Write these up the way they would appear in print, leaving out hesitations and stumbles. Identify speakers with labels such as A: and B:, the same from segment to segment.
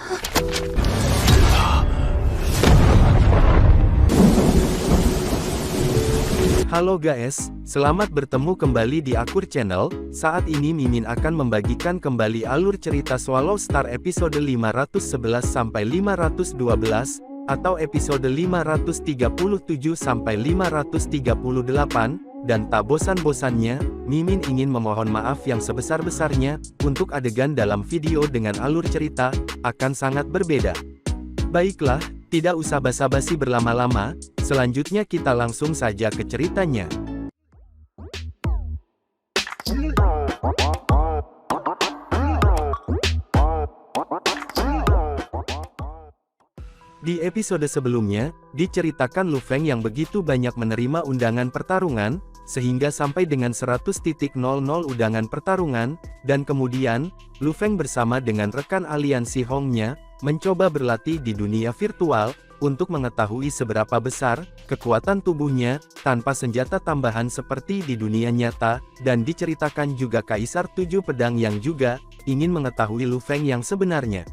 A: Halo guys, selamat bertemu kembali di Akur Channel. Saat ini Mimin akan membagikan kembali alur cerita Swallow Star episode 511 sampai 512 atau episode 537 sampai 538 dan tak bosan-bosannya, Mimin ingin memohon maaf yang sebesar-besarnya untuk adegan dalam video dengan alur cerita akan sangat berbeda. Baiklah, tidak usah basa-basi berlama-lama, selanjutnya kita langsung saja ke ceritanya. Di episode sebelumnya, diceritakan Lu Feng yang begitu banyak menerima undangan pertarungan, sehingga sampai dengan 100.00 undangan pertarungan, dan kemudian, Lu Feng bersama dengan rekan aliansi Hongnya, mencoba berlatih di dunia virtual, untuk mengetahui seberapa besar kekuatan tubuhnya, tanpa senjata tambahan seperti di dunia nyata, dan diceritakan juga Kaisar 7 Pedang yang juga ingin mengetahui Lu Feng yang sebenarnya.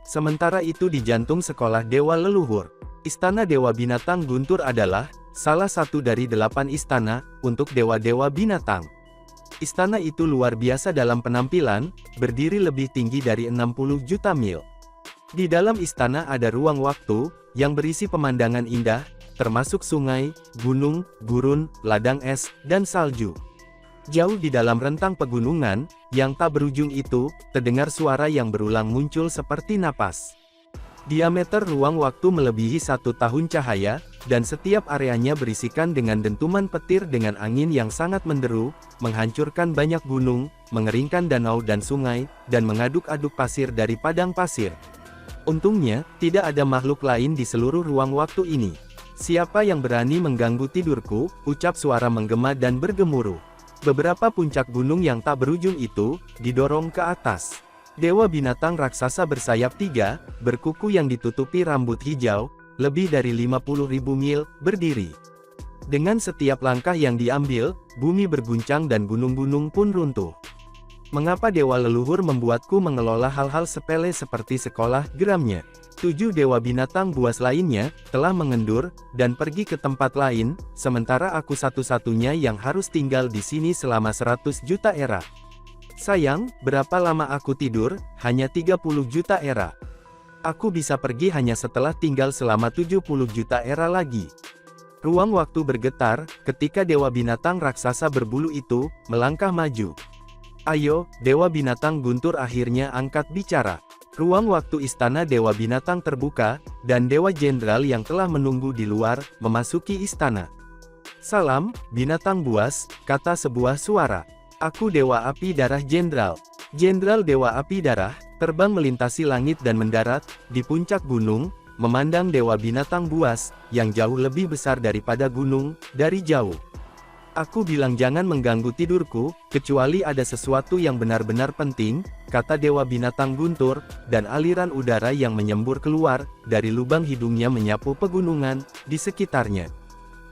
A: Sementara itu di jantung sekolah Dewa Leluhur, Istana Dewa Binatang Guntur adalah salah satu dari 8 istana untuk dewa-dewa binatang. Istana itu luar biasa dalam penampilan, berdiri lebih tinggi dari 60 juta mil. Di dalam istana ada ruang waktu, yang berisi pemandangan indah, termasuk sungai, gunung, gurun, ladang es, dan salju. Jauh di dalam rentang pegunungan, yang tak berujung itu, terdengar suara yang berulang muncul seperti napas. Diameter ruang waktu melebihi 1 tahun cahaya, dan setiap areanya berisikan dengan dentuman petir dengan angin yang sangat menderu, menghancurkan banyak gunung, mengeringkan danau dan sungai, dan mengaduk-aduk pasir dari padang pasir. Untungnya, tidak ada makhluk lain di seluruh ruang waktu ini. Siapa yang berani mengganggu tidurku, ucap suara menggema dan bergemuruh. Beberapa puncak gunung yang tak berujung itu, didorong ke atas. Dewa binatang raksasa bersayap 3, berkuku yang ditutupi rambut hijau, lebih dari 50.000 mil, berdiri. Dengan setiap langkah yang diambil, bumi berguncang dan gunung-gunung pun runtuh. Mengapa Dewa Leluhur membuatku mengelola hal-hal sepele seperti sekolah, geramnya? 7 dewa binatang buas lainnya, telah mengendur, dan pergi ke tempat lain, sementara aku satu-satunya yang harus tinggal di sini selama 100 juta era. Sayang, berapa lama aku tidur? Hanya 30 juta era. Aku bisa pergi hanya setelah tinggal selama 70 juta era lagi. Ruang waktu bergetar, ketika dewa binatang raksasa berbulu itu, melangkah maju. Ayo, Dewa Binatang Guntur akhirnya angkat bicara. Ruang waktu istana Dewa Binatang terbuka, dan Dewa Jenderal yang telah menunggu di luar, memasuki istana. Salam, Binatang Buas, kata sebuah suara. Aku Dewa Api Darah Jenderal. Jenderal Dewa Api Darah, terbang melintasi langit dan mendarat, di puncak gunung, memandang Dewa Binatang Buas, yang jauh lebih besar daripada gunung, dari jauh. Aku bilang jangan mengganggu tidurku, kecuali ada sesuatu yang benar-benar penting, kata Dewa Binatang Guntur, dan aliran udara yang menyembur keluar, dari lubang hidungnya menyapu pegunungan, di sekitarnya.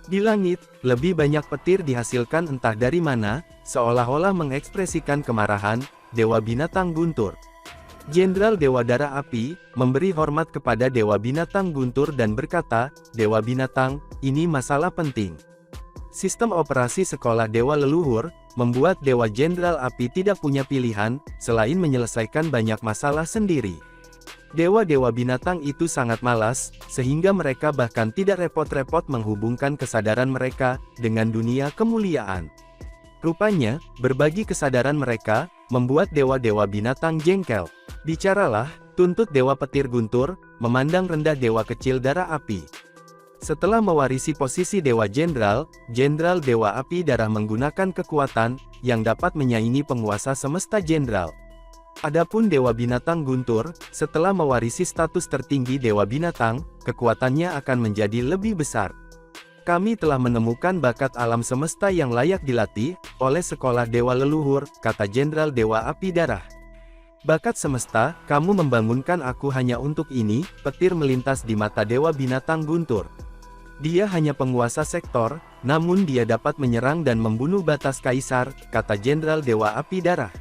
A: Di langit, lebih banyak petir dihasilkan entah dari mana, seolah-olah mengekspresikan kemarahan, Dewa Binatang Guntur. Jenderal Dewa Darah Api, memberi hormat kepada Dewa Binatang Guntur dan berkata, Dewa Binatang, ini masalah penting. Sistem operasi sekolah Dewa Leluhur, membuat Dewa Jenderal Api tidak punya pilihan, selain menyelesaikan banyak masalah sendiri. Dewa-dewa binatang itu sangat malas, sehingga mereka bahkan tidak repot-repot menghubungkan kesadaran mereka, dengan dunia kemuliaan. Rupanya, berbagi kesadaran mereka, membuat dewa-dewa binatang jengkel. Bicaralah, tuntut Dewa Petir Guntur, memandang rendah Dewa Kecil Darah Api. Setelah mewarisi posisi Dewa Jenderal, Jenderal Dewa Api Darah menggunakan kekuatan, yang dapat menyaingi penguasa semesta jenderal. Adapun Dewa Binatang Guntur, setelah mewarisi status tertinggi Dewa Binatang, kekuatannya akan menjadi lebih besar. Kami telah menemukan bakat alam semesta yang layak dilatih, oleh sekolah Dewa Leluhur, kata Jenderal Dewa Api Darah. Bakat semesta, kamu membangunkan aku hanya untuk ini, petir melintas di mata Dewa Binatang Guntur. Dia hanya penguasa sektor, namun dia dapat menyerang dan membunuh batas kaisar, kata Jenderal Dewa Api Darah.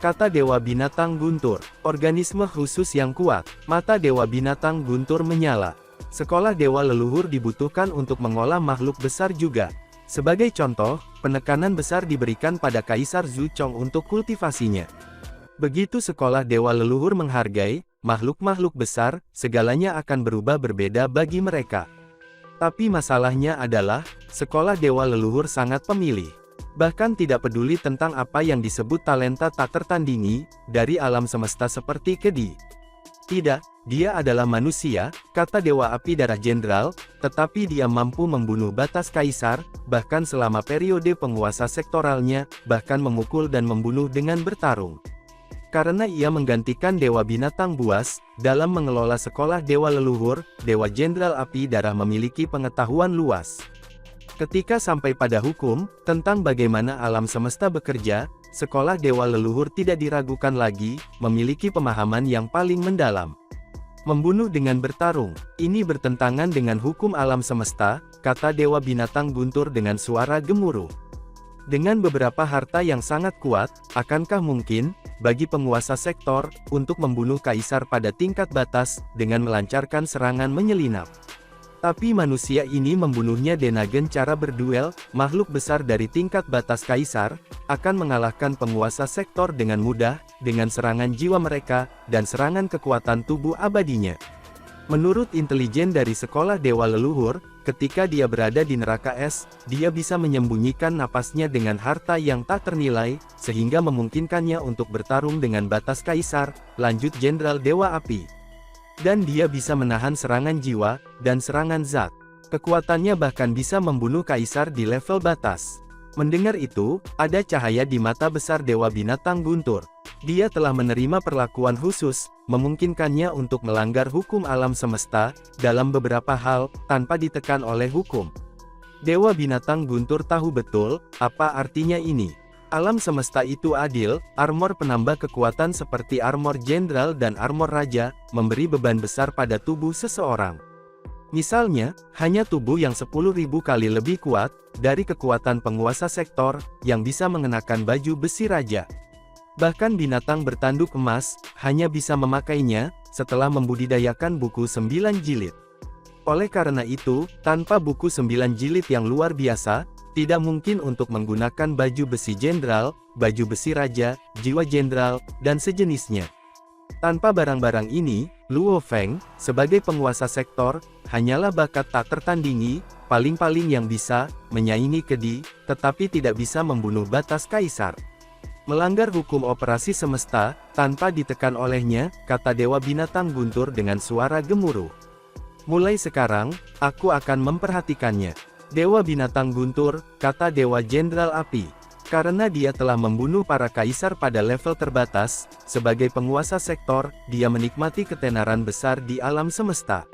A: Kata Dewa Binatang Guntur. Organisme khusus yang kuat. Mata Dewa Binatang Guntur menyala. Sekolah dewa leluhur dibutuhkan untuk mengolah makhluk besar juga. Sebagai contoh, penekanan besar diberikan pada Kaisar Zhu Chong untuk kultivasinya. Begitu sekolah dewa leluhur menghargai makhluk-makhluk besar, segalanya akan berubah berbeda bagi mereka. Tapi masalahnya adalah, sekolah dewa leluhur sangat pemilih. Bahkan tidak peduli tentang apa yang disebut talenta tak tertandingi dari alam semesta seperti Kedi. Tidak, dia adalah manusia, kata Dewa Api Darah Jenderal, tetapi dia mampu membunuh batas kaisar, bahkan selama periode penguasa sektoralnya, bahkan memukul dan membunuh dengan bertarung. Karena ia menggantikan Dewa Binatang Buas, dalam mengelola sekolah dewa leluhur, Dewa Jenderal Api Darah memiliki pengetahuan luas. Ketika sampai pada hukum, tentang bagaimana alam semesta bekerja, sekolah dewa leluhur tidak diragukan lagi, memiliki pemahaman yang paling mendalam. Membunuh dengan bertarung, ini bertentangan dengan hukum alam semesta, kata Dewa Binatang Guntur dengan suara gemuruh. Dengan beberapa harta yang sangat kuat, akankah mungkin, bagi penguasa sektor, untuk membunuh kaisar pada tingkat batas, dengan melancarkan serangan menyelinap? Tapi manusia ini membunuhnya dengan cara berduel, makhluk besar dari tingkat batas kaisar, akan mengalahkan penguasa sektor dengan mudah, dengan serangan jiwa mereka, dan serangan kekuatan tubuh abadinya. Menurut intelijen dari sekolah dewa leluhur, ketika dia berada di neraka es, dia bisa menyembunyikan napasnya dengan harta yang tak ternilai, sehingga memungkinkannya untuk bertarung dengan batas kaisar, lanjut Jenderal Dewa Api. Dan dia bisa menahan serangan jiwa, dan serangan zat. Kekuatannya bahkan bisa membunuh kaisar di level batas. Mendengar itu, ada cahaya di mata besar Dewa Binatang Guntur. Dia telah menerima perlakuan khusus, memungkinkannya untuk melanggar hukum alam semesta, dalam beberapa hal, tanpa ditekan oleh hukum. Dewa Binatang Guntur tahu betul, apa artinya ini. Alam semesta itu adil, armor penambah kekuatan seperti armor jenderal dan armor raja, memberi beban besar pada tubuh seseorang. Misalnya, hanya tubuh yang 10.000 kali lebih kuat, dari kekuatan penguasa sektor, yang bisa mengenakan baju besi raja. Bahkan binatang bertanduk emas, hanya bisa memakainya, setelah membudidayakan buku 9 jilid. Oleh karena itu, tanpa buku 9 jilid yang luar biasa, tidak mungkin untuk menggunakan baju besi jenderal, baju besi raja, jiwa jenderal, dan sejenisnya. Tanpa barang-barang ini, Luo Feng, sebagai penguasa sektor, hanyalah bakat tak tertandingi, paling-paling yang bisa menyaingi Kedi, tetapi tidak bisa membunuh batas kaisar. Melanggar hukum operasi semesta, tanpa ditekan olehnya, kata Dewa Binatang Guntur dengan suara gemuruh. Mulai sekarang, aku akan memperhatikannya. Dewa Binatang Guntur, kata Dewa Jenderal Api. Karena dia telah membunuh para kaisar pada level terbatas, sebagai penguasa sektor, dia menikmati ketenaran besar di alam semesta.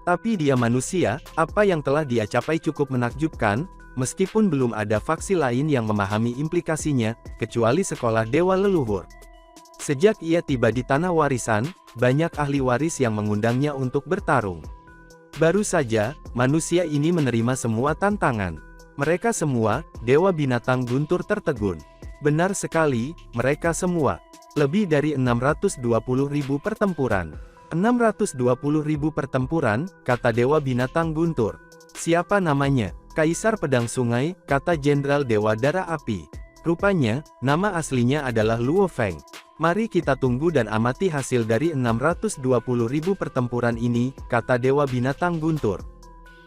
A: Tapi dia manusia, apa yang telah dia capai cukup menakjubkan, meskipun belum ada faksi lain yang memahami implikasinya, kecuali sekolah dewa leluhur. Sejak ia tiba di tanah warisan, banyak ahli waris yang mengundangnya untuk bertarung. Baru saja, manusia ini menerima semua tantangan. Mereka semua, Dewa Binatang Guntur tertegun. Benar sekali, mereka semua. Lebih dari 620.000 pertempuran. 620.000 pertempuran, kata Dewa Binatang Guntur. Siapa namanya? Kaisar Pedang Sungai, kata Jenderal Dewa Darah Api. Rupanya, nama aslinya adalah Luo Feng. Mari kita tunggu dan amati hasil dari 620.000 pertempuran ini, kata Dewa Binatang Guntur.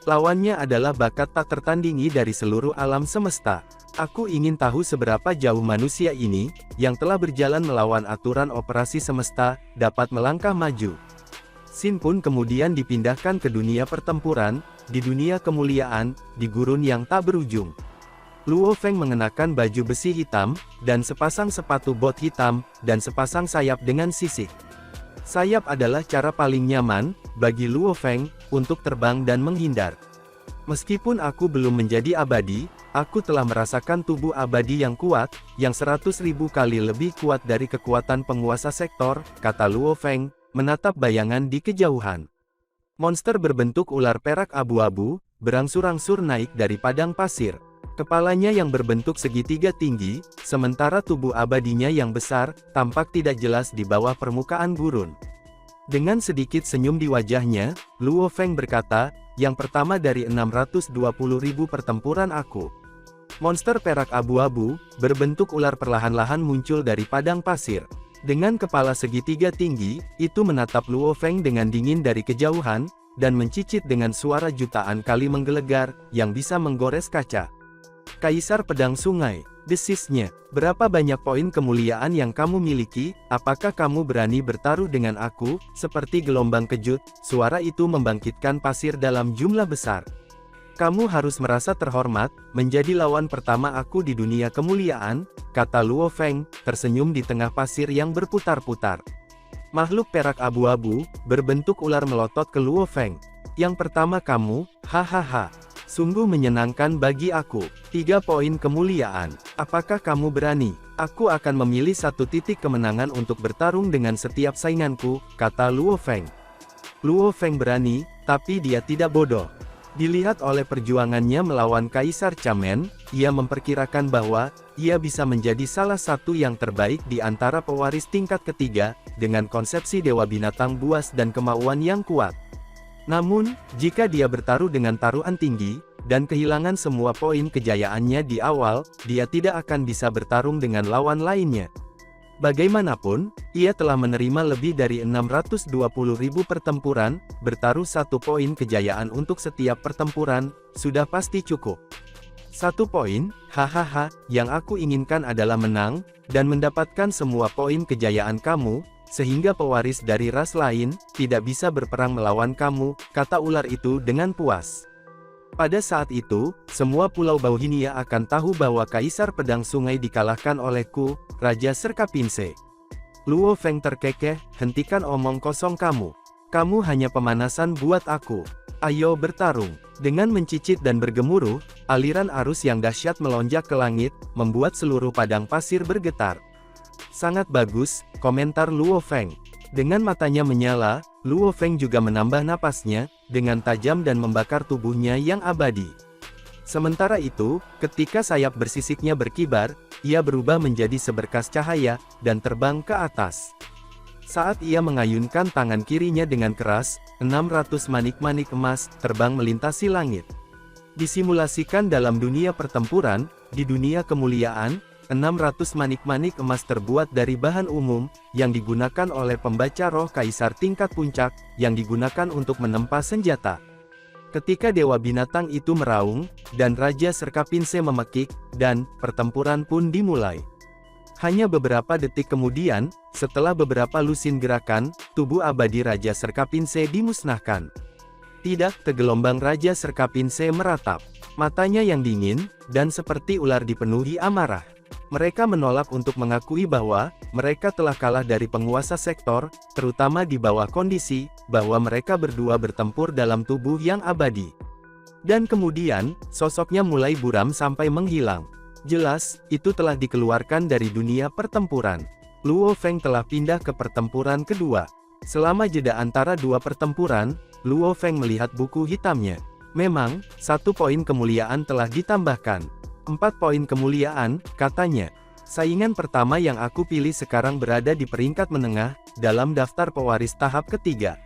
A: Lawannya adalah bakat tak tertandingi dari seluruh alam semesta. Aku ingin tahu seberapa jauh manusia ini, yang telah berjalan melawan aturan operasi semesta, dapat melangkah maju. Xin pun kemudian dipindahkan ke dunia pertempuran, di dunia kemuliaan, di gurun yang tak berujung. Luo Feng mengenakan baju besi hitam, dan sepasang sepatu bot hitam, dan sepasang sayap dengan sisik. Sayap adalah cara paling nyaman, bagi Luo Feng, untuk terbang dan menghindar. Meskipun aku belum menjadi abadi, aku telah merasakan tubuh abadi yang kuat, yang 100.000 kali lebih kuat dari kekuatan penguasa sektor, kata Luo Feng, menatap bayangan di kejauhan. Monster berbentuk ular perak abu-abu, berangsur-angsur naik dari padang pasir. Kepalanya yang berbentuk segitiga tinggi, sementara tubuh abadinya yang besar, tampak tidak jelas di bawah permukaan gurun. Dengan sedikit senyum di wajahnya, Luo Feng berkata, yang pertama dari 620.000 pertempuran aku. Monster perak abu-abu, berbentuk ular perlahan-lahan muncul dari padang pasir. Dengan kepala segitiga tinggi, itu menatap Luo Feng dengan dingin dari kejauhan, dan mencicit dengan suara jutaan kali menggelegar, yang bisa menggores kaca. Kaisar Pedang Sungai, desisnya, berapa banyak poin kemuliaan yang kamu miliki, apakah kamu berani bertaruh dengan aku, seperti gelombang kejut, suara itu membangkitkan pasir dalam jumlah besar. Kamu harus merasa terhormat, menjadi lawan pertama aku di dunia kemuliaan, kata Luo Feng, tersenyum di tengah pasir yang berputar-putar. Makhluk perak abu-abu, berbentuk ular melotot ke Luo Feng. Yang pertama kamu, hahaha. Sungguh menyenangkan bagi aku. 3 poin kemuliaan. Apakah kamu berani? Aku akan memilih 1 titik kemenangan untuk bertarung dengan setiap sainganku, kata Luo Feng. Luo Feng berani, tapi dia tidak bodoh. Dilihat oleh perjuangannya melawan Kaisar Chamen, ia memperkirakan bahwa ia bisa menjadi salah satu yang terbaik di antara pewaris tingkat ketiga, dengan konsepsi dewa binatang buas dan kemauan yang kuat. Namun, jika dia bertaruh dengan taruhan tinggi, dan kehilangan semua poin kejayaannya di awal, dia tidak akan bisa bertarung dengan lawan lainnya. Bagaimanapun, ia telah menerima lebih dari 620.000 pertempuran, bertaruh 1 poin kejayaan untuk setiap pertempuran, sudah pasti cukup. 1 poin, hahaha, yang aku inginkan adalah menang, dan mendapatkan semua poin kejayaan kamu, sehingga pewaris dari ras lain, tidak bisa berperang melawan kamu, kata ular itu dengan puas. Pada saat itu, semua pulau Bauhinia akan tahu bahwa Kaisar Pedang Sungai dikalahkan olehku, Raja Serkapinse. Luo Feng terkekeh, hentikan omong kosong kamu. Kamu hanya pemanasan buat aku. Ayo bertarung. Dengan mencicit dan bergemuruh, aliran arus yang dahsyat melonjak ke langit, membuat seluruh padang pasir bergetar. Sangat bagus, komentar Luo Feng. Dengan matanya menyala, Luo Feng juga menambah napasnya, dengan tajam dan membakar tubuhnya yang abadi. Sementara itu, ketika sayap bersisiknya berkibar, ia berubah menjadi seberkas cahaya, dan terbang ke atas. Saat ia mengayunkan tangan kirinya dengan keras, 600 manik-manik emas terbang melintasi langit. Disimulasikan dalam dunia pertempuran, di dunia kemuliaan, 600 manik-manik emas terbuat dari bahan umum, yang digunakan oleh pembaca roh kaisar tingkat puncak, yang digunakan untuk menempa senjata. Ketika Dewa Binatang itu meraung, dan Raja Serkapinse memekik, dan pertempuran pun dimulai. Hanya beberapa detik kemudian, setelah beberapa lusin gerakan, tubuh abadi Raja Serkapinse dimusnahkan. Tidak, gelombang Raja Serkapinse meratap. Matanya yang dingin, dan seperti ular dipenuhi amarah. Mereka menolak untuk mengakui bahwa mereka telah kalah dari penguasa sektor, terutama di bawah kondisi bahwa mereka berdua bertempur dalam tubuh yang abadi. Dan kemudian, sosoknya mulai buram sampai menghilang. Jelas, itu telah dikeluarkan dari dunia pertempuran. Luo Feng telah pindah ke pertempuran kedua. Selama jeda antara 2 pertempuran, Luo Feng melihat buku hitamnya. Memang, 1 poin kemuliaan telah ditambahkan. 4 poin kemuliaan, katanya. Saingan pertama yang aku pilih sekarang berada di peringkat menengah, dalam daftar pewaris tahap ketiga.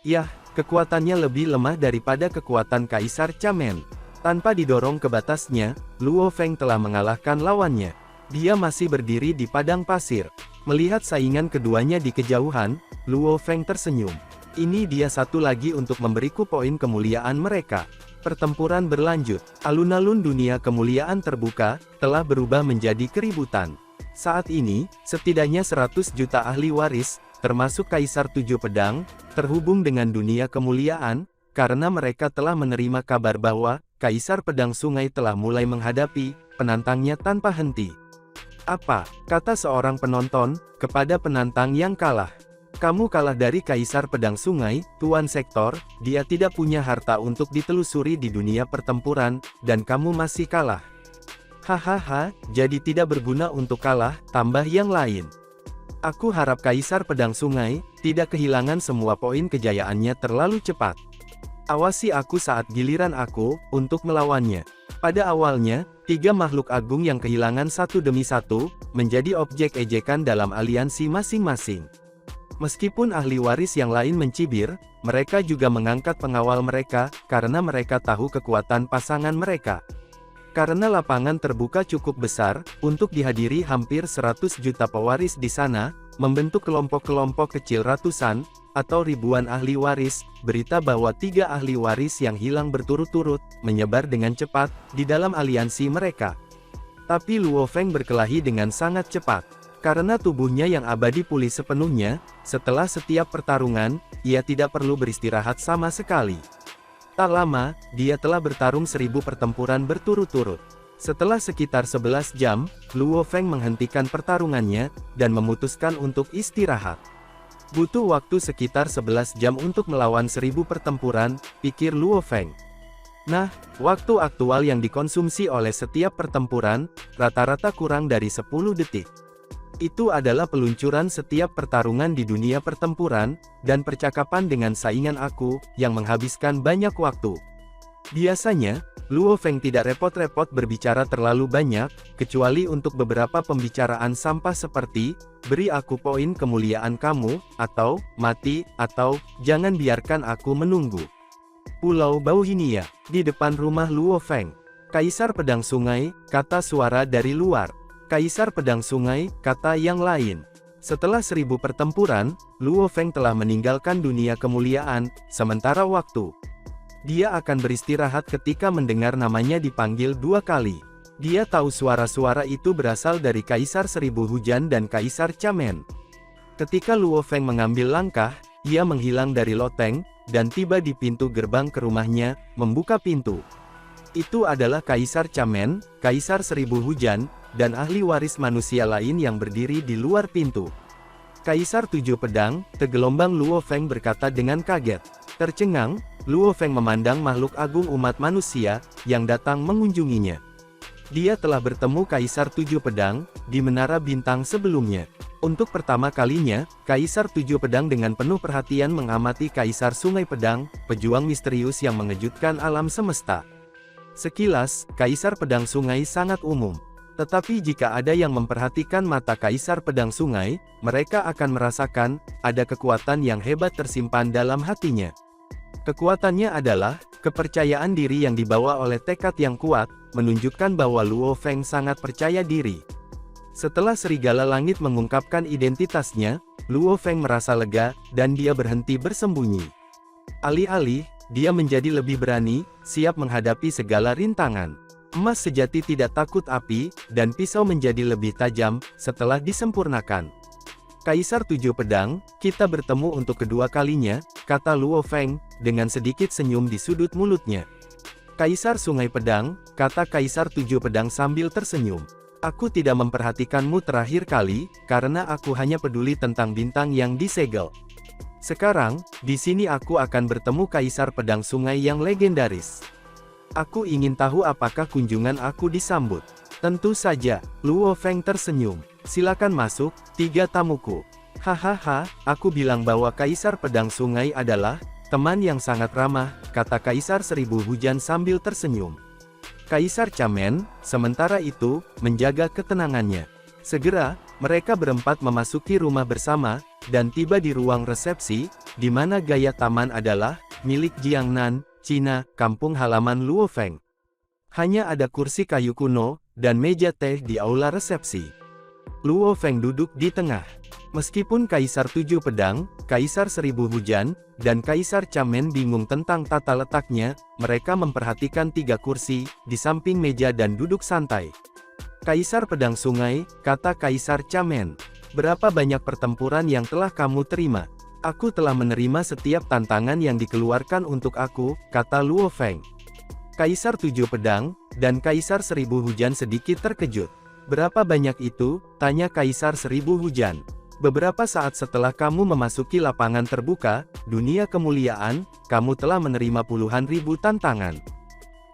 A: Yah, kekuatannya lebih lemah daripada kekuatan Kaisar Chamen. Tanpa didorong ke batasnya, Luo Feng telah mengalahkan lawannya. Dia masih berdiri di padang pasir. Melihat saingan keduanya di kejauhan, Luo Feng tersenyum. Ini dia satu lagi untuk memberiku poin kemuliaan mereka. Pertempuran berlanjut. Alun-alun dunia kemuliaan terbuka, telah berubah menjadi keributan. Saat ini, setidaknya 100 juta ahli waris, termasuk Kaisar 7 Pedang, terhubung dengan dunia kemuliaan, karena mereka telah menerima kabar bahwa Kaisar Pedang Sungai telah mulai menghadapi penantangnya tanpa henti. Apa, kata seorang penonton, kepada penantang yang kalah. Kamu kalah dari Kaisar Pedang Sungai, Tuan Sektor, dia tidak punya harta untuk ditelusuri di dunia pertempuran, dan kamu masih kalah. Hahaha, jadi tidak berguna untuk kalah, tambah yang lain. Aku harap Kaisar Pedang Sungai, tidak kehilangan semua poin kejayaannya terlalu cepat. Awasi aku saat giliran aku untuk melawannya. Pada awalnya, 3 makhluk agung yang kehilangan satu demi satu, menjadi objek ejekan dalam aliansi masing-masing. Meskipun ahli waris yang lain mencibir, mereka juga mengangkat pengawal mereka, karena mereka tahu kekuatan pasangan mereka. Karena lapangan terbuka cukup besar, untuk dihadiri hampir 100 juta pewaris di sana, membentuk kelompok-kelompok kecil ratusan, atau ribuan ahli waris, berita bahwa 3 ahli waris yang hilang berturut-turut, menyebar dengan cepat, di dalam aliansi mereka. Tapi Luo Feng berkelahi dengan sangat cepat. Karena tubuhnya yang abadi pulih sepenuhnya, setelah setiap pertarungan, ia tidak perlu beristirahat sama sekali. Tak lama, dia telah bertarung 1000 pertempuran berturut-turut. Setelah sekitar 11 jam, Luo Feng menghentikan pertarungannya, dan memutuskan untuk istirahat. Butuh waktu sekitar 11 jam untuk melawan 1000 pertempuran, pikir Luo Feng. Nah, waktu aktual yang dikonsumsi oleh setiap pertempuran, rata-rata kurang dari 10 detik. Itu adalah peluncuran setiap pertarungan di dunia pertempuran, dan percakapan dengan saingan aku, yang menghabiskan banyak waktu. Biasanya, Luo Feng tidak repot-repot berbicara terlalu banyak, kecuali untuk beberapa pembicaraan sampah seperti, beri aku poin kemuliaan kamu, atau, mati, atau, jangan biarkan aku menunggu. Pulau Bauhinia, di depan rumah Luo Feng. Kaisar Pedang Sungai, kata suara dari luar. Kaisar Pedang Sungai, kata yang lain. Setelah 1000 pertempuran, Luo Feng telah meninggalkan dunia kemuliaan, sementara waktu. Dia akan beristirahat ketika mendengar namanya dipanggil 2 kali. Dia tahu suara-suara itu berasal dari Kaisar Seribu Hujan dan Kaisar Chamen. Ketika Luo Feng mengambil langkah, ia menghilang dari loteng, dan tiba di pintu gerbang ke rumahnya, membuka pintu. Itu adalah Kaisar Chamen, Kaisar Seribu Hujan, dan ahli waris manusia lain yang berdiri di luar pintu. Kaisar 7 Pedang, Tegelombang Luo Feng berkata dengan kaget. Tercengang, Luo Feng memandang makhluk agung umat manusia, yang datang mengunjunginya. Dia telah bertemu Kaisar 7 Pedang, di Menara Bintang sebelumnya. Untuk pertama kalinya, Kaisar 7 Pedang dengan penuh perhatian mengamati Kaisar Sungai Pedang, pejuang misterius yang mengejutkan alam semesta. Sekilas, Kaisar Pedang Sungai sangat umum. Tetapi jika ada yang memperhatikan mata Kaisar Pedang Sungai, mereka akan merasakan, ada kekuatan yang hebat tersimpan dalam hatinya. Kekuatannya adalah, kepercayaan diri yang dibawa oleh tekad yang kuat, menunjukkan bahwa Luo Feng sangat percaya diri. Setelah Serigala Langit mengungkapkan identitasnya, Luo Feng merasa lega, dan dia berhenti bersembunyi. Alih-alih, dia menjadi lebih berani, siap menghadapi segala rintangan. Emas sejati tidak takut api, dan pisau menjadi lebih tajam, setelah disempurnakan. Kaisar 7 Pedang, kita bertemu untuk kedua kalinya, kata Luo Feng, dengan sedikit senyum di sudut mulutnya. Kaisar Sungai Pedang, kata Kaisar 7 Pedang sambil tersenyum. Aku tidak memperhatikanmu terakhir kali, karena aku hanya peduli tentang bintang yang disegel. Sekarang, di sini aku akan bertemu Kaisar Pedang Sungai yang legendaris. Aku ingin tahu apakah kunjungan aku disambut. Tentu saja, Luo Feng tersenyum. Silakan masuk, 3 tamuku. Hahaha, aku bilang bahwa Kaisar Pedang Sungai adalah teman yang sangat ramah, kata Kaisar Seribu Hujan sambil tersenyum. Kaisar Chamen, sementara itu, menjaga ketenangannya. Segera, mereka berempat memasuki rumah bersama, dan tiba di ruang resepsi, di mana gaya taman adalah milik Jiangnan, Cina, kampung halaman Luo Feng. Hanya ada kursi kayu kuno, dan meja teh di aula resepsi. Luo Feng duduk di tengah. Meskipun Kaisar 7 Pedang, Kaisar Seribu Hujan, dan Kaisar Chamen bingung tentang tata letaknya, mereka memperhatikan 3 kursi, di samping meja dan duduk santai. Kaisar Pedang Sungai, kata Kaisar Chamen. Berapa banyak pertempuran yang telah kamu terima? Aku telah menerima setiap tantangan yang dikeluarkan untuk aku, kata Luo Feng. Kaisar 7 Pedang, dan Kaisar Seribu Hujan sedikit terkejut. Berapa banyak itu? Tanya Kaisar Seribu Hujan. Beberapa saat setelah kamu memasuki lapangan terbuka, dunia kemuliaan, kamu telah menerima puluhan ribu tantangan.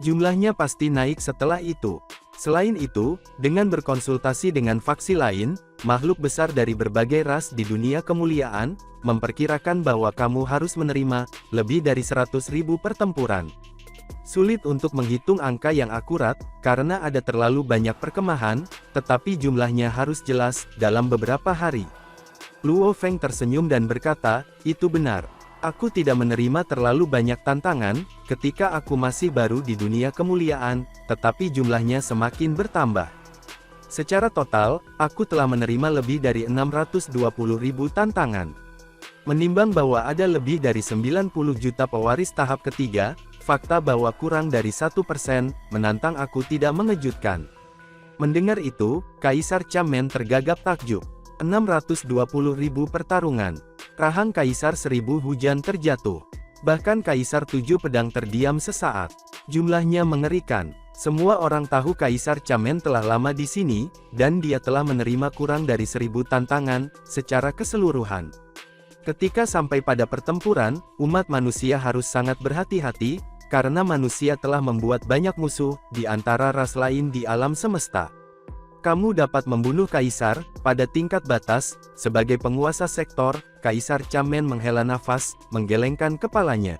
A: Jumlahnya pasti naik setelah itu. Selain itu, dengan berkonsultasi dengan faksi lain, makhluk besar dari berbagai ras di dunia kemuliaan, memperkirakan bahwa kamu harus menerima lebih dari 100.000 pertempuran. Sulit untuk menghitung angka yang akurat, karena ada terlalu banyak perkemahan, tetapi jumlahnya harus jelas dalam beberapa hari. Luo Feng tersenyum dan berkata, "Itu benar. Aku tidak menerima terlalu banyak tantangan, ketika aku masih baru di dunia kemuliaan, tetapi jumlahnya semakin bertambah. Secara total, aku telah menerima lebih dari 620.000 tantangan. Menimbang bahwa ada lebih dari 90 juta pewaris tahap ketiga, fakta bahwa kurang dari 1% menantang aku tidak mengejutkan." Mendengar itu, Kaisar Chamen tergagap takjub. 620.000 pertarungan. Rahang Kaisar 1000 hujan terjatuh. Bahkan Kaisar 7 pedang terdiam sesaat. Jumlahnya mengerikan. Semua orang tahu Kaisar Chamen telah lama di sini, dan dia telah menerima kurang dari 1000 tantangan, secara keseluruhan. Ketika sampai pada pertempuran, umat manusia harus sangat berhati-hati, karena manusia telah membuat banyak musuh, di antara ras lain di alam semesta. Kamu dapat membunuh Kaisar, pada tingkat batas, sebagai penguasa sektor. Kaisar Chamen menghela nafas, menggelengkan kepalanya.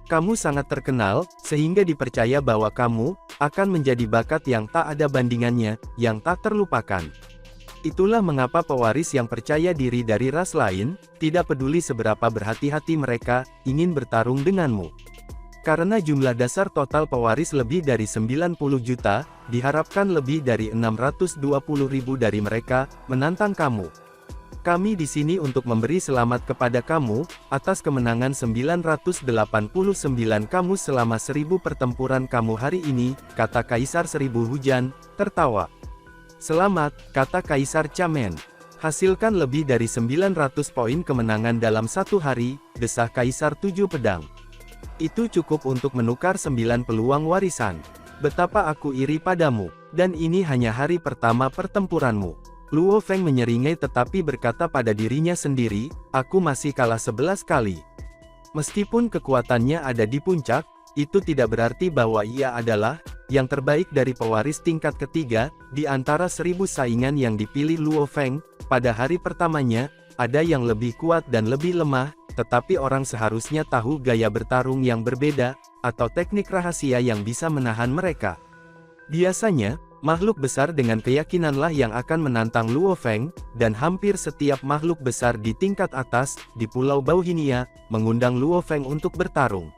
A: Kamu sangat terkenal, sehingga dipercaya bahwa kamu akan menjadi bakat yang tak ada bandingannya, yang tak terlupakan. Itulah mengapa pewaris yang percaya diri dari ras lain, tidak peduli seberapa berhati-hati mereka, ingin bertarung denganmu. Karena jumlah dasar total pewaris lebih dari 90 juta, diharapkan lebih dari 620.000 dari mereka menantang kamu. Kami di sini untuk memberi selamat kepada kamu, atas kemenangan 989 kamu selama 1000 pertempuran kamu hari ini, kata Kaisar 1000 hujan, tertawa. Selamat, kata Kaisar Chamen. Hasilkan lebih dari 900 poin kemenangan dalam satu hari, desah Kaisar 7 pedang. Itu cukup untuk menukar 9 peluang warisan. Betapa aku iri padamu, dan ini hanya hari pertama pertempuranmu. Luo Feng menyeringai tetapi berkata pada dirinya sendiri, aku masih kalah 11 kali. Meskipun kekuatannya ada di puncak, itu tidak berarti bahwa ia adalah yang terbaik dari pewaris tingkat ketiga, di antara 1000 saingan yang dipilih Luo Feng. Pada hari pertamanya, ada yang lebih kuat dan lebih lemah, tetapi orang seharusnya tahu gaya bertarung yang berbeda, atau teknik rahasia yang bisa menahan mereka. Biasanya, makhluk besar dengan keyakinanlah yang akan menantang Luo Feng, dan hampir setiap makhluk besar di tingkat atas, di Pulau Bauhinia, mengundang Luo Feng untuk bertarung.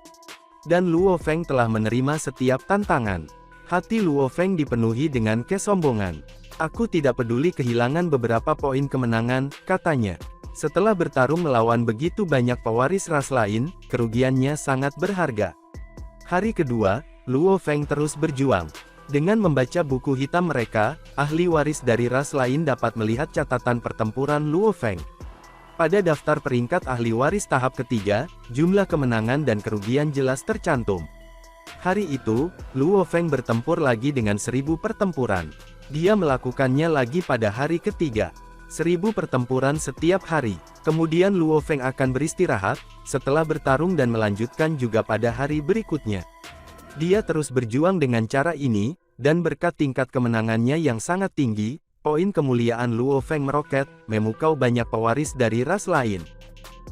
A: Dan Luo Feng telah menerima setiap tantangan. Hati Luo Feng dipenuhi dengan kesombongan. Aku tidak peduli kehilangan beberapa poin kemenangan, katanya. Setelah bertarung melawan begitu banyak pewaris ras lain, kerugiannya sangat berharga. Hari kedua, Luo Feng terus berjuang. Dengan membaca buku hitam mereka, ahli waris dari ras lain dapat melihat catatan pertempuran Luo Feng. Pada daftar peringkat ahli waris tahap ketiga, jumlah kemenangan dan kerugian jelas tercantum. Hari itu, Luo Feng bertempur lagi dengan 1000 pertempuran. Dia melakukannya lagi pada hari ketiga. 1000 pertempuran setiap hari. Kemudian Luo Feng akan beristirahat, setelah bertarung dan melanjutkan juga pada hari berikutnya. Dia terus berjuang dengan cara ini, dan berkat tingkat kemenangannya yang sangat tinggi, poin kemuliaan Luo Feng meroket, memukau banyak pewaris dari ras lain.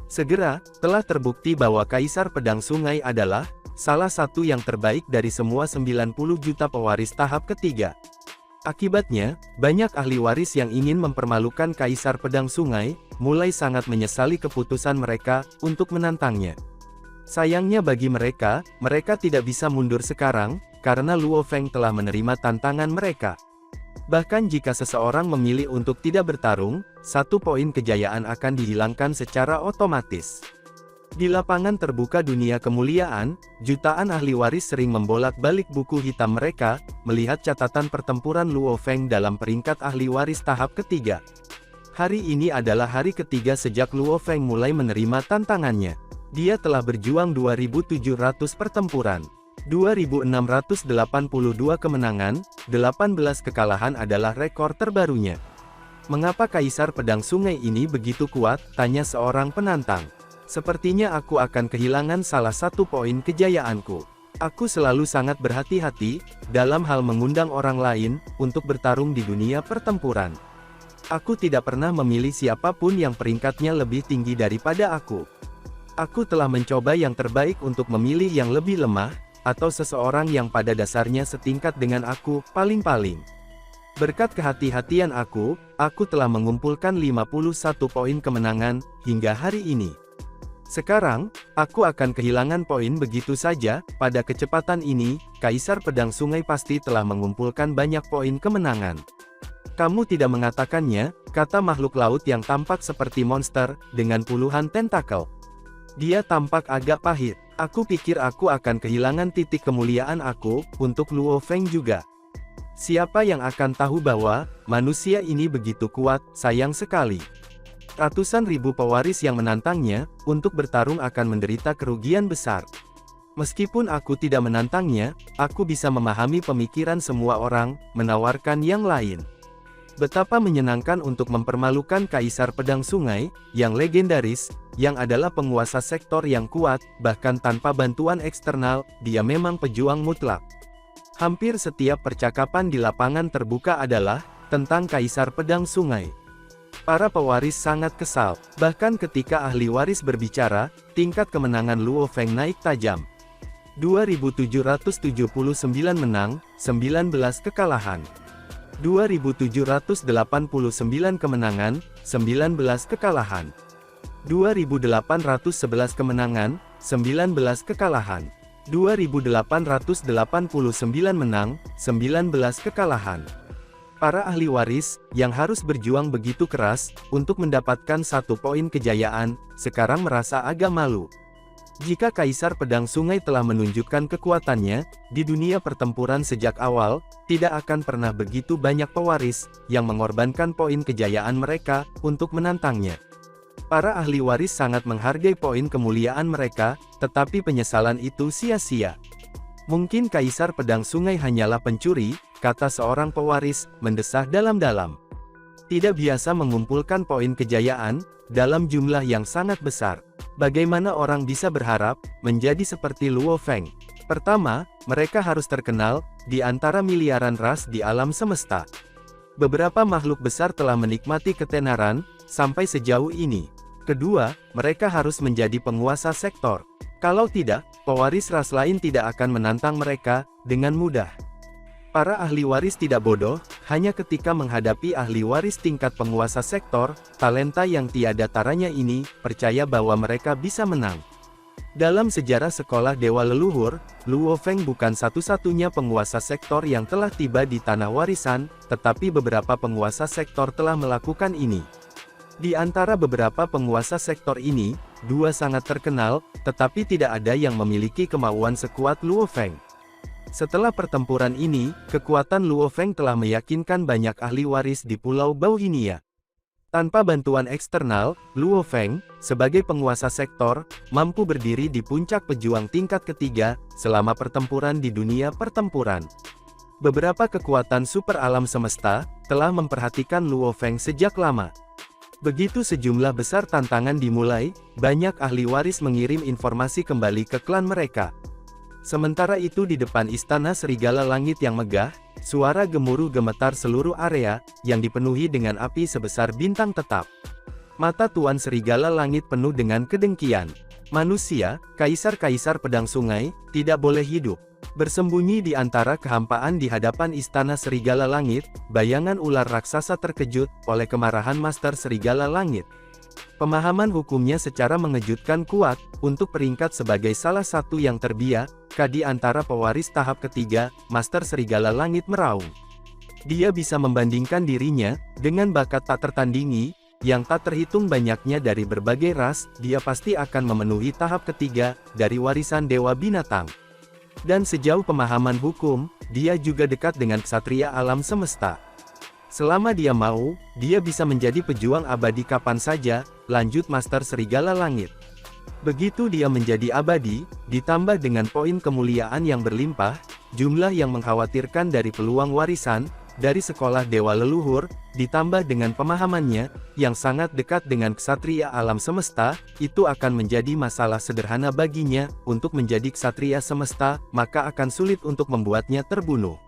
A: Segera, telah terbukti bahwa Kaisar Pedang Sungai adalah salah satu yang terbaik dari semua 90 juta pewaris tahap ketiga. Akibatnya, banyak ahli waris yang ingin mempermalukan Kaisar Pedang Sungai, mulai sangat menyesali keputusan mereka untuk menantangnya. Sayangnya bagi mereka, mereka tidak bisa mundur sekarang, karena Luo Feng telah menerima tantangan mereka. Bahkan jika seseorang memilih untuk tidak bertarung, 1 poin kejayaan akan dihilangkan secara otomatis. Di lapangan terbuka dunia kemuliaan, jutaan ahli waris sering membolak-balik buku hitam mereka, melihat catatan pertempuran Luo Feng dalam peringkat ahli waris tahap ketiga. Hari ini adalah hari ketiga sejak Luo Feng mulai menerima tantangannya. Dia telah berjuang 2700 pertempuran. 2682 kemenangan, 18 kekalahan adalah rekor terbarunya. Mengapa Kaisar Pedang Sungai ini begitu kuat? Tanya seorang penantang. Sepertinya aku akan kehilangan salah satu poin kejayaanku. Aku selalu sangat berhati-hati dalam hal mengundang orang lain untuk bertarung di dunia pertempuran. Aku tidak pernah memilih siapapun yang peringkatnya lebih tinggi daripada aku. Aku telah mencoba yang terbaik untuk memilih yang lebih lemah, atau seseorang yang pada dasarnya setingkat dengan aku, paling-paling. Berkat kehati-hatian aku telah mengumpulkan 51 poin kemenangan hingga hari ini. Sekarang, aku akan kehilangan poin begitu saja. Pada kecepatan ini, Kaisar Pedang Sungai pasti telah mengumpulkan banyak poin kemenangan. Kamu tidak mengatakannya, kata makhluk laut yang tampak seperti monster, dengan puluhan tentakel. Dia tampak agak pahit. Aku pikir aku akan kehilangan titik kemuliaan aku, untuk Luo Feng juga. Siapa yang akan tahu bahwa, manusia ini begitu kuat, sayang sekali. Ratusan ribu pewaris yang menantangnya, untuk bertarung akan menderita kerugian besar. Meskipun aku tidak menantangnya, aku bisa memahami pemikiran semua orang, menawarkan yang lain. Betapa menyenangkan untuk mempermalukan Kaisar Pedang Sungai, yang legendaris, yang adalah penguasa sektor yang kuat, bahkan tanpa bantuan eksternal, dia memang pejuang mutlak. Hampir setiap percakapan di lapangan terbuka adalah tentang Kaisar Pedang Sungai. Para pewaris sangat kesal, bahkan ketika ahli waris berbicara, tingkat kemenangan Luo Feng naik tajam. 2.779 menang, 19 kekalahan. 2.789 kemenangan, 19 kekalahan. 2.811 kemenangan, 19 kekalahan. 2.889 menang, 19 kekalahan. Para ahli waris, yang harus berjuang begitu keras, untuk mendapatkan 1 poin kejayaan, sekarang merasa agak malu. Jika Kaisar Pedang Sungai telah menunjukkan kekuatannya, di dunia pertempuran sejak awal, tidak akan pernah begitu banyak pewaris, yang mengorbankan poin kejayaan mereka, untuk menantangnya. Para ahli waris sangat menghargai poin kemuliaan mereka, tetapi penyesalan itu sia-sia. Mungkin Kaisar Pedang Sungai hanyalah pencuri, kata seorang pewaris, mendesah dalam-dalam. Tidak biasa mengumpulkan poin kejayaan, dalam jumlah yang sangat besar. Bagaimana orang bisa berharap, menjadi seperti Luo Feng? Pertama, mereka harus terkenal, di antara miliaran ras di alam semesta. Beberapa makhluk besar telah menikmati ketenaran, sampai sejauh ini. Kedua, mereka harus menjadi penguasa sektor. Kalau tidak, pewaris ras lain tidak akan menantang mereka, dengan mudah. Para ahli waris tidak bodoh, hanya ketika menghadapi ahli waris tingkat penguasa sektor, talenta yang tiada taranya ini, percaya bahwa mereka bisa menang. Dalam sejarah sekolah dewa leluhur, Luo Feng bukan satu-satunya penguasa sektor yang telah tiba di tanah warisan, tetapi beberapa penguasa sektor telah melakukan ini. Di antara beberapa penguasa sektor ini, 2 sangat terkenal, tetapi tidak ada yang memiliki kemauan sekuat Luo Feng. Setelah pertempuran ini, kekuatan Luo Feng telah meyakinkan banyak ahli waris di Pulau Bauhinia. Tanpa bantuan eksternal, Luo Feng, sebagai penguasa sektor, mampu berdiri di puncak pejuang tingkat ketiga, selama pertempuran di dunia pertempuran. Beberapa kekuatan super alam semesta, telah memperhatikan Luo Feng sejak lama. Begitu sejumlah besar tantangan dimulai, banyak ahli waris mengirim informasi kembali ke klan mereka. Sementara itu di depan Istana Serigala Langit yang megah, suara gemuruh gemetar seluruh area, yang dipenuhi dengan api sebesar bintang tetap. Mata Tuan Serigala Langit penuh dengan kedengkian. Manusia, kaisar-kaisar pedang sungai, tidak boleh hidup. Bersembunyi di antara kehampaan di hadapan Istana Serigala Langit, bayangan ular raksasa terkejut, oleh kemarahan Master Serigala Langit. Pemahaman hukumnya secara mengejutkan kuat, untuk peringkat sebagai salah satu yang terbiak, di antara pewaris tahap ketiga, Master Serigala Langit meraung. Dia bisa membandingkan dirinya, dengan bakat tak tertandingi, yang tak terhitung banyaknya dari berbagai ras, dia pasti akan memenuhi tahap ketiga, dari warisan Dewa Binatang. Dan sejauh pemahaman hukum, dia juga dekat dengan ksatria alam semesta. Selama dia mau, dia bisa menjadi pejuang abadi kapan saja, lanjut Master Serigala Langit. Begitu dia menjadi abadi, ditambah dengan poin kemuliaan yang berlimpah, jumlah yang mengkhawatirkan dari peluang warisan, dari sekolah dewa leluhur, ditambah dengan pemahamannya, yang sangat dekat dengan ksatria alam semesta, itu akan menjadi masalah sederhana baginya, untuk menjadi ksatria semesta, maka akan sulit untuk membuatnya terbunuh.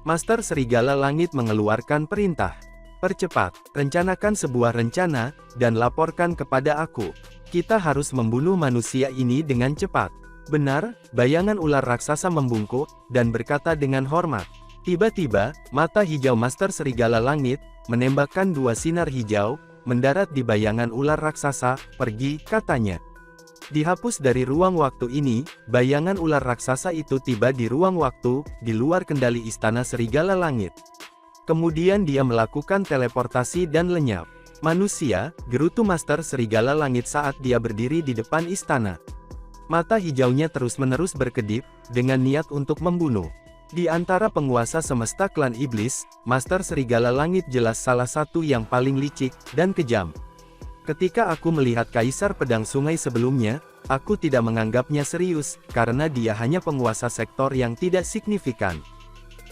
A: Master Serigala Langit mengeluarkan perintah. Percepat, rencanakan sebuah rencana, dan laporkan kepada aku. Kita harus membunuh manusia ini dengan cepat. Benar, bayangan ular raksasa membungkuk, dan berkata dengan hormat. Tiba-tiba, mata hijau Master Serigala Langit, menembakkan 2 sinar hijau, mendarat di bayangan ular raksasa. Pergi, katanya. Dihapus dari ruang waktu ini, bayangan ular raksasa itu tiba di ruang waktu, di luar kendali Istana Serigala Langit. Kemudian dia melakukan teleportasi dan lenyap. Manusia, gerutu Master Serigala Langit saat dia berdiri di depan istana. Mata hijaunya terus-menerus berkedip, dengan niat untuk membunuh. Di antara penguasa semesta klan iblis, Master Serigala Langit jelas salah satu yang paling licik, dan kejam. Ketika aku melihat Kaisar Pedang Sungai sebelumnya, aku tidak menganggapnya serius, karena dia hanya penguasa sektor yang tidak signifikan.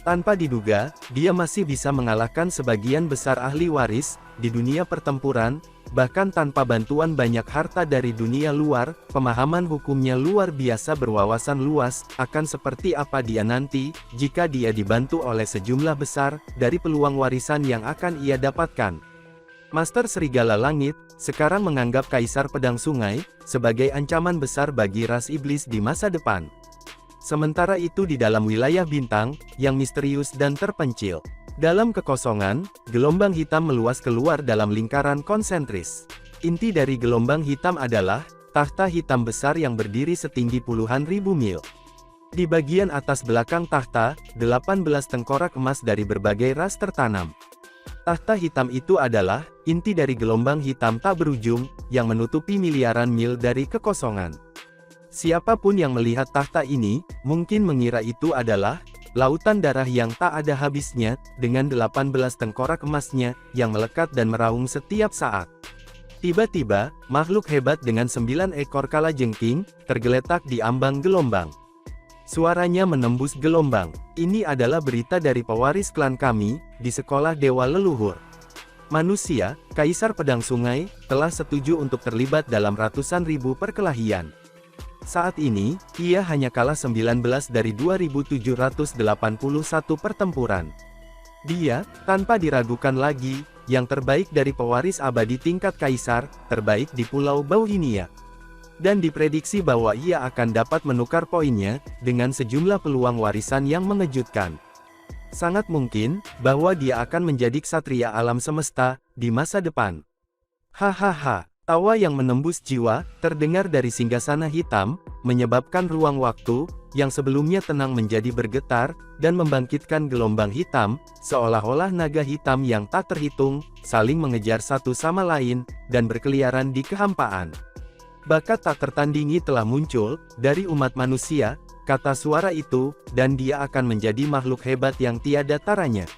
A: Tanpa diduga, dia masih bisa mengalahkan sebagian besar ahli waris, di dunia pertempuran, bahkan tanpa bantuan banyak harta dari dunia luar. Pemahaman hukumnya luar biasa berwawasan luas, akan seperti apa dia nanti, jika dia dibantu oleh sejumlah besar, dari peluang warisan yang akan ia dapatkan. Master Serigala Langit, sekarang menganggap Kaisar Pedang Sungai, sebagai ancaman besar bagi ras iblis di masa depan. Sementara itu di dalam wilayah bintang, yang misterius dan terpencil. Dalam kekosongan, gelombang hitam meluas keluar dalam lingkaran konsentris. Inti dari gelombang hitam adalah, tahta hitam besar yang berdiri setinggi puluhan ribu mil. Di bagian atas belakang tahta, 18 tengkorak emas dari berbagai ras tertanam. Tahta hitam itu adalah, inti dari gelombang hitam tak berujung, yang menutupi miliaran mil dari kekosongan. Siapapun yang melihat tahta ini, mungkin mengira itu adalah, lautan darah yang tak ada habisnya, dengan 18 tengkorak emasnya, yang melekat dan meraung setiap saat. Tiba-tiba, makhluk hebat dengan 9 ekor kalajengking, tergeletak di ambang gelombang. Suaranya menembus gelombang. Ini adalah berita dari pewaris klan kami, di sekolah dewa leluhur. Manusia, Kaisar Pedang Sungai, telah setuju untuk terlibat dalam ratusan ribu perkelahian. Saat ini, ia hanya kalah 19 dari 2.781 pertempuran. Dia, tanpa diragukan lagi, yang terbaik dari pewaris abadi tingkat kaisar, terbaik di Pulau Bauhinia. Dan diprediksi bahwa ia akan dapat menukar poinnya, dengan sejumlah peluang warisan yang mengejutkan. Sangat mungkin, bahwa dia akan menjadi ksatria alam semesta, di masa depan. Hahaha. Tawa yang menembus jiwa, terdengar dari singgasana hitam, menyebabkan ruang waktu, yang sebelumnya tenang menjadi bergetar, dan membangkitkan gelombang hitam, seolah-olah naga hitam yang tak terhitung, saling mengejar satu sama lain, dan berkeliaran di kehampaan. Bakat tak tertandingi telah muncul, dari umat manusia, kata suara itu, dan dia akan menjadi makhluk hebat yang tiada taranya.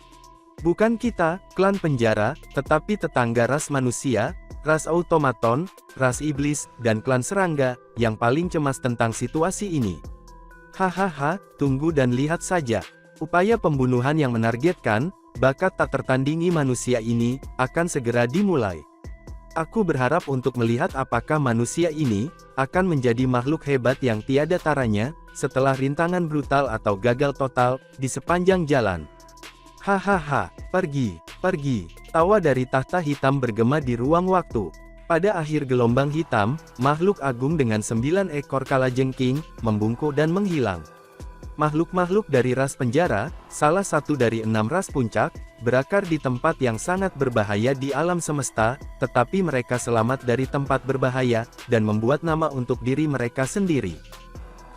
A: Bukan kita, klan penjara, tetapi tetangga ras manusia, ras automaton, ras iblis, dan klan serangga, yang paling cemas tentang situasi ini. Hahaha, tunggu dan lihat saja. Upaya pembunuhan yang menargetkan, bakat tak tertandingi manusia ini, akan segera dimulai. Aku berharap untuk melihat apakah manusia ini, akan menjadi makhluk hebat yang tiada taranya, setelah rintangan brutal atau gagal total, di sepanjang jalan. Hahaha, pergi, pergi. Tawa dari tahta hitam bergema di ruang waktu. Pada akhir gelombang hitam, makhluk agung dengan 9 ekor kalajengking, membungkuk dan menghilang. Makhluk-makhluk dari ras penjara, salah satu dari 6 ras puncak, berakar di tempat yang sangat berbahaya di alam semesta, tetapi mereka selamat dari tempat berbahaya, dan membuat nama untuk diri mereka sendiri.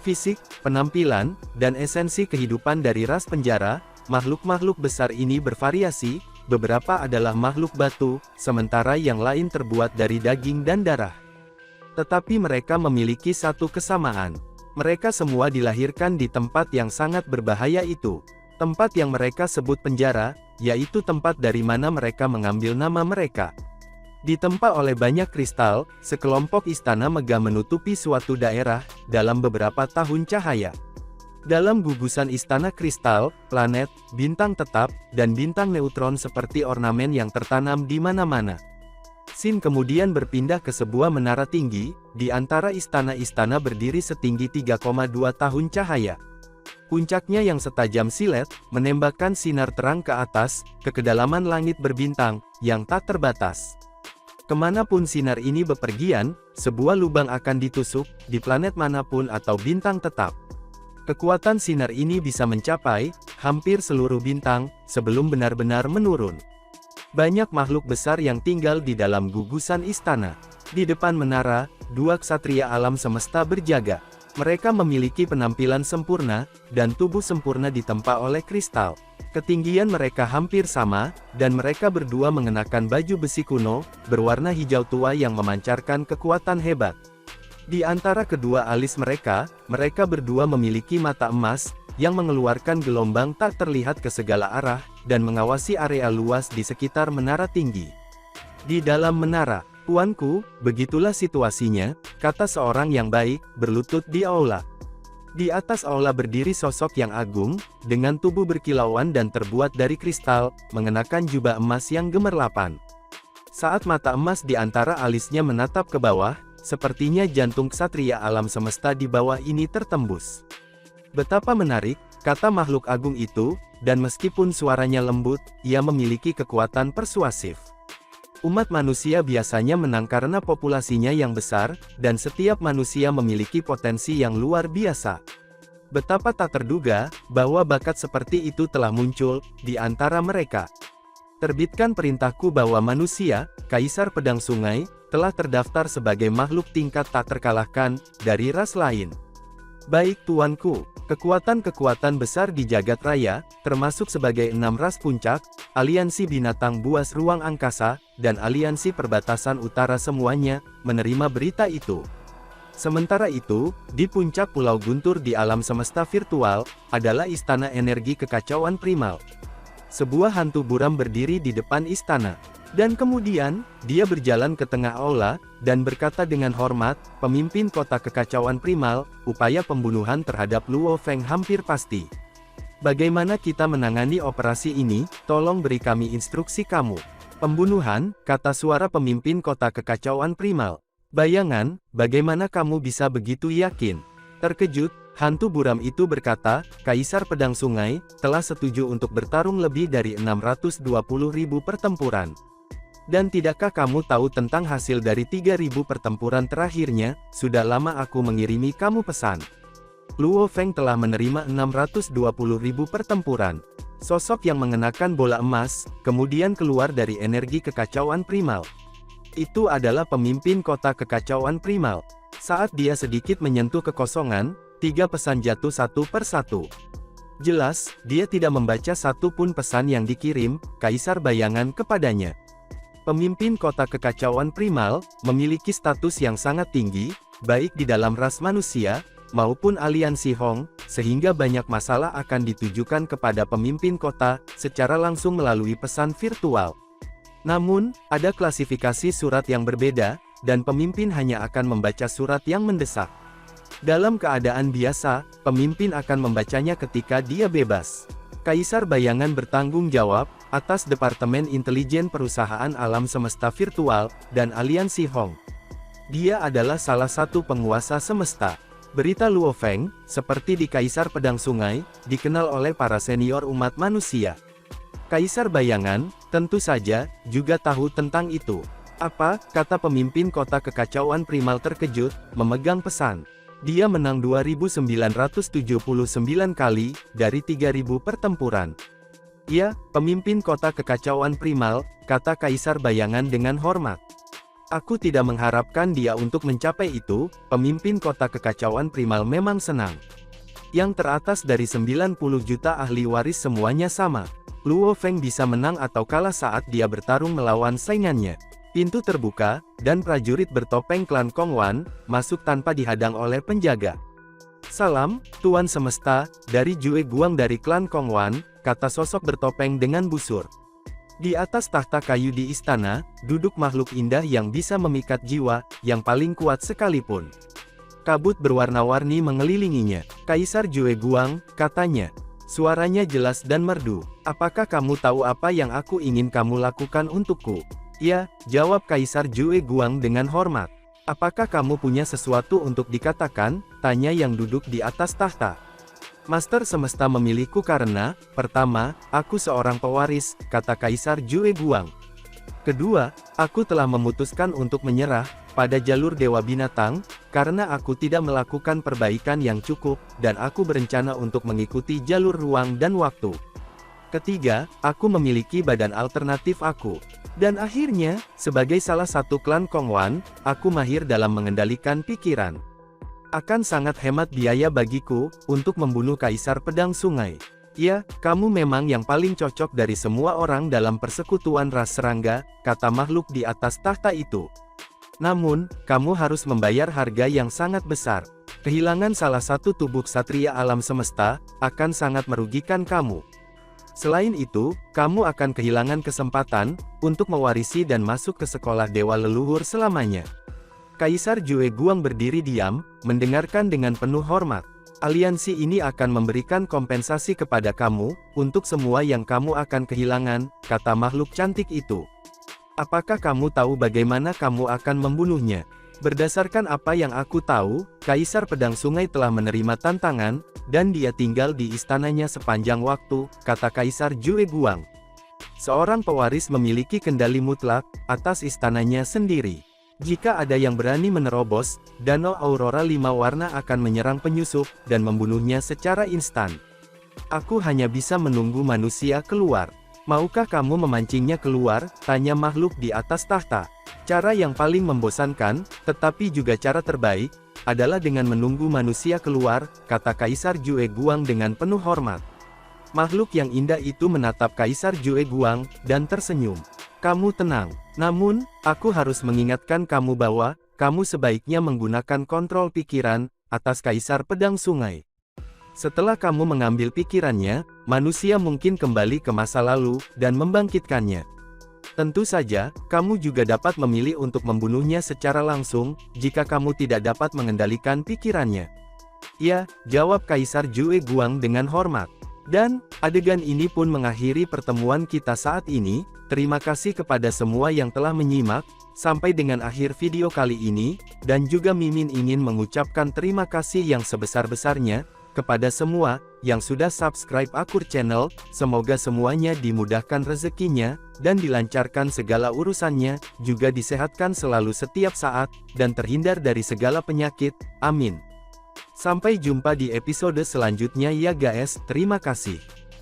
A: Fisik, penampilan, dan esensi kehidupan dari ras penjara, makhluk-makhluk besar ini bervariasi. Beberapa adalah makhluk batu, sementara yang lain terbuat dari daging dan darah. Tetapi mereka memiliki satu kesamaan. Mereka semua dilahirkan di tempat yang sangat berbahaya itu. Tempat yang mereka sebut penjara, yaitu tempat dari mana mereka mengambil nama mereka. Ditempa oleh banyak kristal, sekelompok istana megah menutupi suatu daerah, dalam beberapa tahun cahaya. Dalam gugusan istana kristal, planet, bintang tetap, dan bintang neutron seperti ornamen yang tertanam di mana-mana. Sin kemudian berpindah ke sebuah menara tinggi, di antara istana-istana berdiri setinggi 3,2 tahun cahaya. Puncaknya yang setajam silet, menembakkan sinar terang ke atas, ke kedalaman langit berbintang, yang tak terbatas. Kemanapun sinar ini bepergian, sebuah lubang akan ditusuk, di planet manapun atau bintang tetap. Kekuatan sinar ini bisa mencapai hampir seluruh bintang, sebelum benar-benar menurun. Banyak makhluk besar yang tinggal di dalam gugusan istana. Di depan menara, dua ksatria alam semesta berjaga. Mereka memiliki penampilan sempurna, dan tubuh sempurna ditempa oleh kristal. Ketinggian mereka hampir sama, dan mereka berdua mengenakan baju besi kuno, berwarna hijau tua yang memancarkan kekuatan hebat. Di antara kedua alis mereka berdua memiliki mata emas, yang mengeluarkan gelombang tak terlihat ke segala arah, dan mengawasi area luas di sekitar menara tinggi. Di dalam menara, "Tuanku, begitulah situasinya," kata seorang yang baik, berlutut di aula. Di atas aula berdiri sosok yang agung, dengan tubuh berkilauan dan terbuat dari kristal, mengenakan jubah emas yang gemerlapan. Saat mata emas di antara alisnya menatap ke bawah, sepertinya jantung ksatria alam semesta di bawah ini tertembus. "Betapa menarik," kata makhluk agung itu, dan meskipun suaranya lembut, ia memiliki kekuatan persuasif. Umat manusia biasanya menang karena populasinya yang besar, dan setiap manusia memiliki potensi yang luar biasa. Betapa tak terduga, bahwa bakat seperti itu telah muncul di antara mereka. Terbitkan perintahku bahwa manusia, Kaisar Pedang Sungai, telah terdaftar sebagai makhluk tingkat tak terkalahkan, dari ras lain. Baik tuanku, kekuatan-kekuatan besar di jagat raya, termasuk sebagai 6 ras puncak, aliansi binatang buas ruang angkasa, dan aliansi perbatasan utara semuanya, menerima berita itu. Sementara itu, di puncak Pulau Guntur di alam semesta virtual, adalah istana energi kekacauan primal. Sebuah hantu buram berdiri di depan istana. Dan kemudian, dia berjalan ke tengah aula, dan berkata dengan hormat, "Pemimpin kota kekacauan primal, upaya pembunuhan terhadap Luo Feng hampir pasti. Bagaimana kita menangani operasi ini? Tolong beri kami instruksi kamu." "Pembunuhan," kata suara pemimpin kota kekacauan primal. "Bayangan, bagaimana kamu bisa begitu yakin?" Terkejut, hantu buram itu berkata, "Kaisar Pedang Sungai, telah setuju untuk bertarung lebih dari 620.000 pertempuran. Dan tidakkah kamu tahu tentang hasil dari 3.000 pertempuran terakhirnya? Sudah lama aku mengirimi kamu pesan. Luo Feng telah menerima 620.000 pertempuran." Sosok yang mengenakan bola emas, kemudian keluar dari energi kekacauan primal. Itu adalah pemimpin kota kekacauan primal. Saat dia sedikit menyentuh kekosongan, 3 pesan jatuh satu per satu. Jelas, dia tidak membaca satu pun pesan yang dikirim Kaisar Bayangan kepadanya. Pemimpin kota kekacauan primal, memiliki status yang sangat tinggi, baik di dalam ras manusia, maupun aliansi Hong, sehingga banyak masalah akan ditujukan kepada pemimpin kota, secara langsung melalui pesan virtual. Namun, ada klasifikasi surat yang berbeda, dan pemimpin hanya akan membaca surat yang mendesak. Dalam keadaan biasa, pemimpin akan membacanya ketika dia bebas. Kaisar Bayangan bertanggung jawab atas Departemen Intelijen Perusahaan Alam Semesta Virtual dan Aliansi Hong. Dia adalah salah satu penguasa semesta. Berita Luo Feng, seperti di Kaisar Pedang Sungai, dikenal oleh para senior umat manusia. Kaisar Bayangan, tentu saja, juga tahu tentang itu. "Apa?" kata pemimpin kota kekacauan primal terkejut, memegang pesan. Dia menang 2.979 kali, dari 3.000 pertempuran. "Ya, pemimpin kota kekacauan primal," kata Kaisar Bayangan dengan hormat. "Aku tidak mengharapkan dia untuk mencapai itu." Pemimpin kota kekacauan primal memang senang. Yang teratas dari 90 juta ahli waris semuanya sama. Luo Feng bisa menang atau kalah saat dia bertarung melawan saingannya. Pintu terbuka, dan prajurit bertopeng klan Kongwan, masuk tanpa dihadang oleh penjaga. "Salam, Tuan Semesta, dari Jue Guang dari klan Kongwan," kata sosok bertopeng dengan busur. Di atas tahta kayu di istana, duduk makhluk indah yang bisa memikat jiwa, yang paling kuat sekalipun. Kabut berwarna-warni mengelilinginya. Kaisar Jue Guang, katanya. Suaranya jelas dan merdu. Apakah kamu tahu apa yang aku ingin kamu lakukan untukku? Ya, jawab Kaisar Jue Guang dengan hormat. Apakah kamu punya sesuatu untuk dikatakan? Tanya yang duduk di atas tahta. Master semesta memilihku karena, pertama, aku seorang pewaris, kata Kaisar Jue Guang. Kedua, aku telah memutuskan untuk menyerah pada jalur Dewa Binatang, karena aku tidak melakukan perbaikan yang cukup, dan aku berencana untuk mengikuti jalur ruang dan waktu. Ketiga, aku memiliki badan alternatif aku. Dan akhirnya, sebagai salah satu klan Kongwan, aku mahir dalam mengendalikan pikiran. Akan sangat hemat biaya bagiku, untuk membunuh Kaisar Pedang Sungai. Ya, kamu memang yang paling cocok dari semua orang dalam persekutuan ras serangga, kata makhluk di atas tahta itu. Namun, kamu harus membayar harga yang sangat besar. Kehilangan salah satu tubuh ksatria alam semesta, akan sangat merugikan kamu. Selain itu, kamu akan kehilangan kesempatan, untuk mewarisi dan masuk ke sekolah dewa leluhur selamanya. Kaisar Jue Guang berdiri diam, mendengarkan dengan penuh hormat. Aliansi ini akan memberikan kompensasi kepada kamu, untuk semua yang kamu akan kehilangan, kata makhluk cantik itu. Apakah kamu tahu bagaimana kamu akan membunuhnya? Berdasarkan apa yang aku tahu, Kaisar Pedang Sungai telah menerima tantangan, dan dia tinggal di istananya sepanjang waktu, kata Kaisar Jue Guang. Seorang pewaris memiliki kendali mutlak, atas istananya sendiri. Jika ada yang berani menerobos, Danau Aurora 5 warna akan menyerang penyusup, dan membunuhnya secara instan. Aku hanya bisa menunggu manusia keluar. Maukah kamu memancingnya keluar? Tanya makhluk di atas tahta. Cara yang paling membosankan, tetapi juga cara terbaik, adalah dengan menunggu manusia keluar, kata Kaisar Jue Guang dengan penuh hormat. Makhluk yang indah itu menatap Kaisar Jue Guang, dan tersenyum. Kamu tenang. Namun, aku harus mengingatkan kamu bahwa, kamu sebaiknya menggunakan kontrol pikiran, atas Kaisar Pedang Sungai. Setelah kamu mengambil pikirannya, manusia mungkin kembali ke masa lalu, dan membangkitkannya. Tentu saja, kamu juga dapat memilih untuk membunuhnya secara langsung, jika kamu tidak dapat mengendalikan pikirannya. Ya, jawab Kaisar Jue Guang dengan hormat. Dan, adegan ini pun mengakhiri pertemuan kita saat ini. Terima kasih kepada semua yang telah menyimak, sampai dengan akhir video kali ini, dan juga Mimin ingin mengucapkan terima kasih yang sebesar-besarnya, kepada semua, yang sudah subscribe Akur Channel, semoga semuanya dimudahkan rezekinya, dan dilancarkan segala urusannya, juga disehatkan selalu setiap saat, dan terhindar dari segala penyakit, amin. Sampai jumpa di episode selanjutnya ya guys, terima kasih.